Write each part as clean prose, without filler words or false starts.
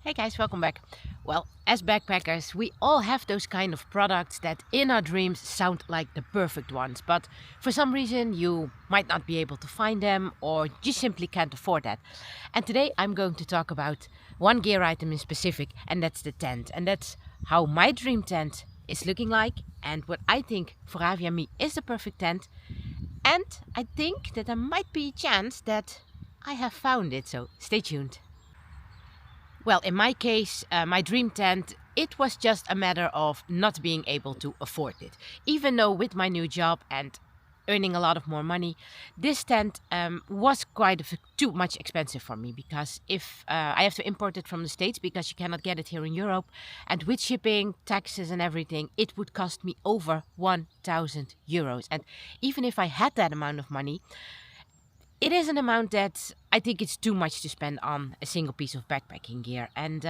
Hey guys, welcome back. Well, as backpackers, we all have those kind of products that in our dreams sound like the perfect ones, but for some reason you might not be able to find them or you simply can't afford that. And today I'm going to talk about one gear item in specific, and that's the tent. And that's how my dream tent is looking like and what I think for Ravi and me is the perfect tent. And I think that there might be a chance that I have found it, so stay tuned. Well, in my case, my dream tent, it was just a matter of not being able to afford it. Even though with my new job and earning a lot of more money, this tent was too much expensive for me because if I have to import it from the States because you cannot get it here in Europe, and with shipping, taxes and everything, it would cost me over 1,000 euros. And even if I had that amount of money, it is an amount that I think it's too much to spend on a single piece of backpacking gear. And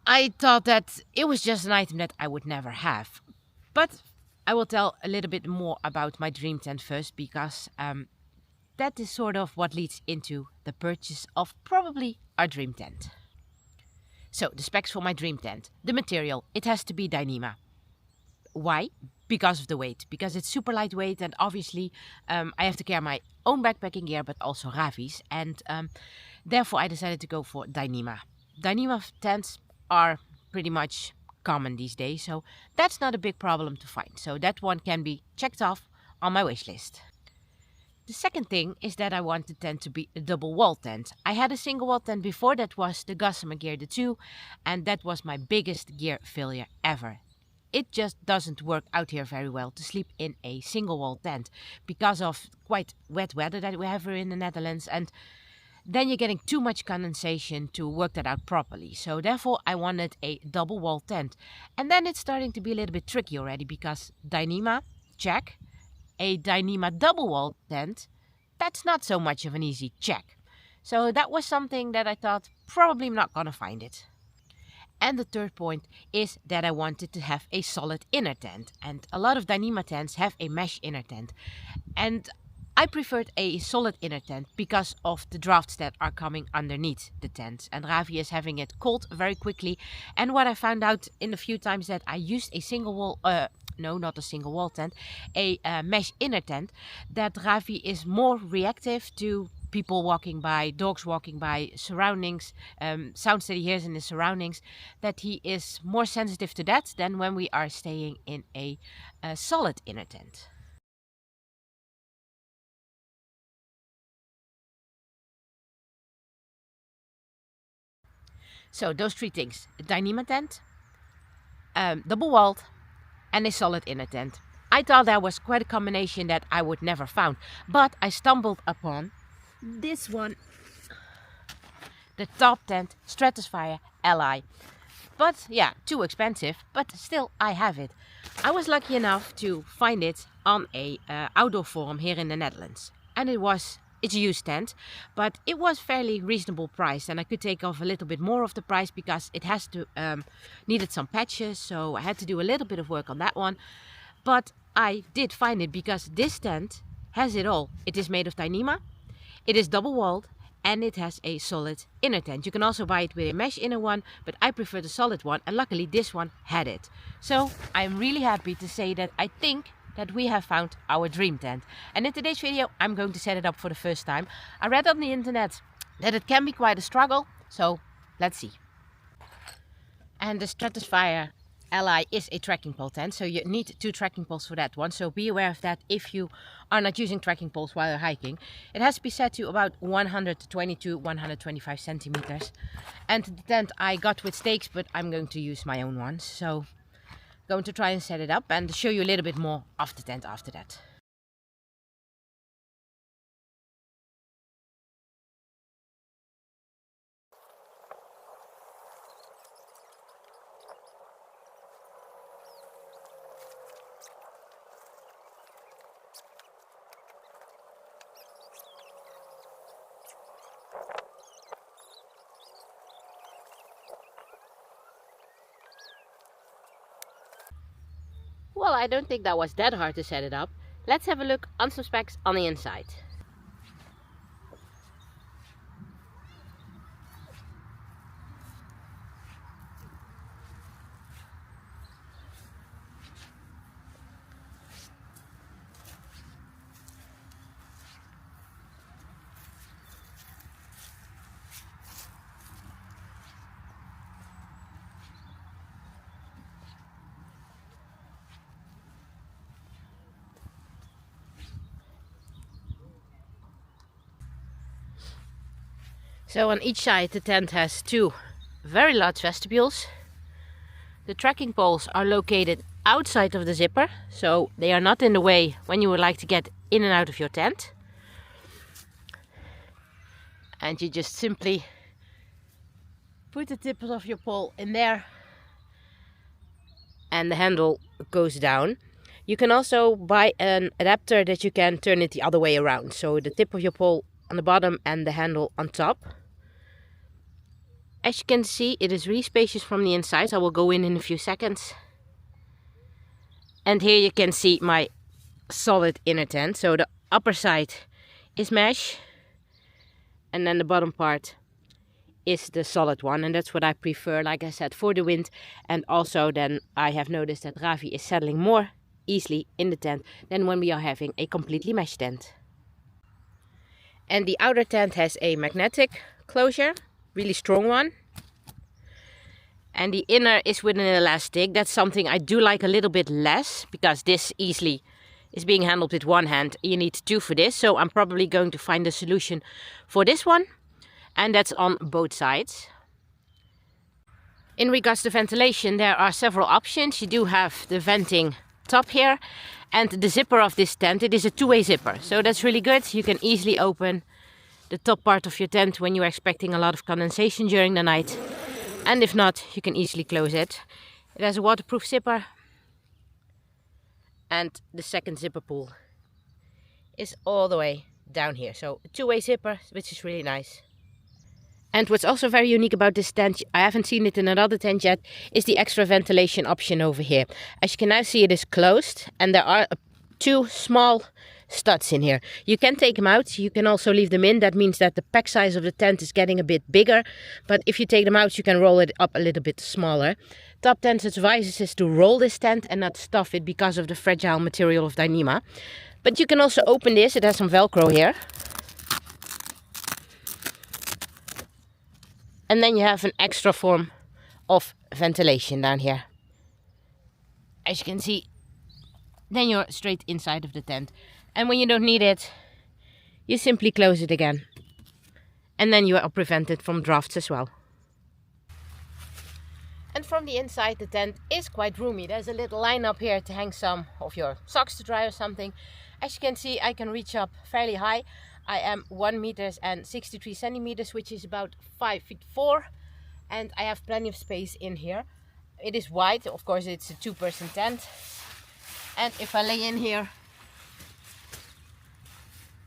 I thought that it was just an item that I would never have. But I will tell a little bit more about my dream tent first, because that is sort of what leads into the purchase of probably our dream tent. So, the specs for my dream tent. The material, it has to be Dyneema. Why? Because of the weight. Because it's super lightweight, and obviously I have to carry my own backpacking gear, but also Ravi's. And therefore I decided to go for Dyneema. Dyneema tents are pretty much common these days, so that's not a big problem to find. So that one can be checked off on my wish list. The second thing is that I want the tent to be a double wall tent. I had a single wall tent before, that was the Gossamer Gear the 2, and that was my biggest gear failure ever. It just doesn't work out here very well to sleep in a single wall tent because of quite wet weather that we have here in the Netherlands, and then you're getting too much condensation to work that out properly. So therefore I wanted a double wall tent. And then it's starting to be a little bit tricky already, because Dyneema, check. A Dyneema double wall tent, that's not so much of an easy check. So that was something that I thought probably not gonna find it. And the third point is that I wanted to have a solid inner tent. And a lot of Dyneema tents have a mesh inner tent. And I preferred a solid inner tent because of the drafts that are coming underneath the tent. And Ravi is having it cold very quickly. And what I found out in the few times that I used a single wall, no, not a single wall tent, a mesh inner tent, that Ravi is more reactive to people walking by, dogs walking by, surroundings, sounds that he hears in his surroundings, that he is more sensitive to that than when we are staying in a solid inner tent. So those three things: a Dyneema tent, double walled, and a solid inner tent. I thought that was quite a combination that I would never found, but I stumbled upon this one, the Tarptent Stratospire LI. But yeah, too expensive, but still I have it. I was lucky enough to find it on a outdoor forum here in the Netherlands, and it's a used tent, but it was fairly reasonable price, and I could take off a little bit more of the price because it has to needed some patches, so I had to do a little bit of work on that one. But I did find it because this tent has it all. It is made of Dyneema, it is double walled, and it has a solid inner tent. You can also buy it with a mesh inner one, but I prefer the solid one, and luckily this one had it. So I'm really happy to say that I think that we have found our dream tent. And in today's video I'm going to set it up for the first time. I read on the internet that it can be quite a struggle, so let's see. And the Stratospire LI is a trekking pole tent, so you need 2 trekking poles for that one, so be aware of that if you are not using trekking poles while you're hiking. It has to be set to about 122, 125 centimeters. And the tent I got with stakes, but I'm going to use my own ones, so going to try and set it up and show you a little bit more of the tent after that. Well, I don't think that was that hard to set it up. Let's have a look on some specs on the inside. So on each side the tent has two very large vestibules. The tracking poles are located outside of the zipper, so they are not in the way when you would like to get in and out of your tent. And you just simply put the tips of your pole in there and the handle goes down. You can also buy an adapter that you can turn it the other way around, so the tip of your pole on the bottom and the handle on top. As you can see, it is really spacious from the inside. I will go in a few seconds. And here you can see my solid inner tent. So the upper side is mesh, and then the bottom part is the solid one, and that's what I prefer, like I said, for the wind. And also then I have noticed that Ravi is settling more easily in the tent than when we are having a completely mesh tent. And the outer tent has a magnetic closure, really strong one. And the inner is with an elastic. That's something I do like a little bit less, because this easily is being handled with one hand. You need two for this, so I'm probably going to find a solution for this one. And that's on both sides. In regards to ventilation, there are several options. You do have the venting top here, and the zipper of this tent, it is a two-way zipper, so that's really good. You can easily open the top part of your tent when you're expecting a lot of condensation during the night, and if not, you can easily close it. It has a waterproof zipper, and the second zipper pull is all the way down here, so a two-way zipper, which is really nice. And what's also very unique about this tent, I haven't seen it in another tent yet, is the extra ventilation option over here. As you can now see, it is closed, and there are two small studs in here. You can take them out, you can also leave them in. That means that the pack size of the tent is getting a bit bigger, but if you take them out, you can roll it up a little bit smaller. Tarptent advises us to roll this tent and not stuff it because of the fragile material of Dyneema. But you can also open this, it has some Velcro here. And then you have an extra form of ventilation down here. As you can see, then you're straight inside of the tent. And when you don't need it, you simply close it again. And then you are prevented from drafts as well. And from the inside, the tent is quite roomy. There's a little line up here to hang some of your socks to dry or something. As you can see, I can reach up fairly high. I am 1 meter and 63 centimeters, which is about 5'4", and I have plenty of space in here. It is wide, of course it's a two-person tent. And if I lay in here,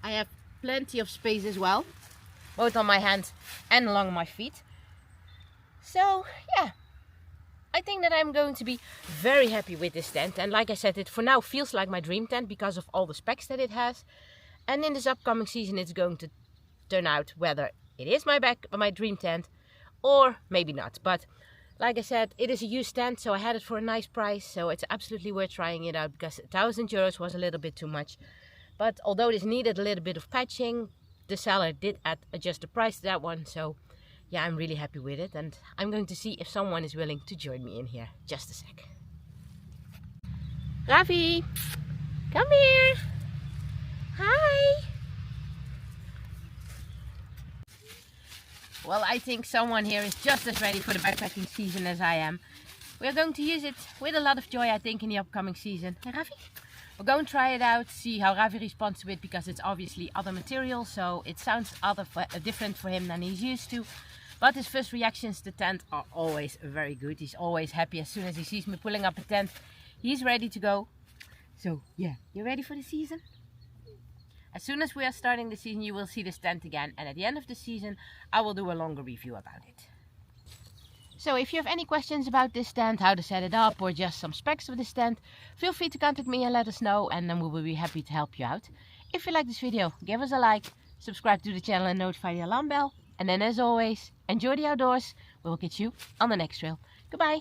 I have plenty of space as well, both on my hands and along my feet. So yeah, I think that I'm going to be very happy with this tent. And like I said, it for now feels like my dream tent because of all the specs that it has. And in this upcoming season, it's going to turn out whether it is my dream tent or maybe not. But like I said, it is a used tent, so I had it for a nice price. So it's absolutely worth trying it out, because €1,000 was a little bit too much. But although this needed a little bit of patching, the seller did adjust the price to that one. So yeah, I'm really happy with it. And I'm going to see if someone is willing to join me in here. Just a sec. Ravi, come here. Hi! Well, I think someone here is just as ready for the backpacking season as I am. We're going to use it with a lot of joy, I think, in the upcoming season. Hey, Ravi? We're going to try it out, see how Ravi responds to it, because it's obviously other material, so it sounds different for him than he's used to. But his first reactions to the tent are always very good. He's always happy as soon as he sees me pulling up a tent. He's ready to go. So yeah, you ready for the season? As soon as we are starting the season, you will see this tent again, and at the end of the season I will do a longer review about it. So if you have any questions about this tent, how to set it up, or just some specs of this tent, feel free to contact me and let us know, and then we will be happy to help you out. If you like this video, give us a like, subscribe to the channel and notify the alarm bell, and then as always, enjoy the outdoors. We will catch you on the next trail. Goodbye!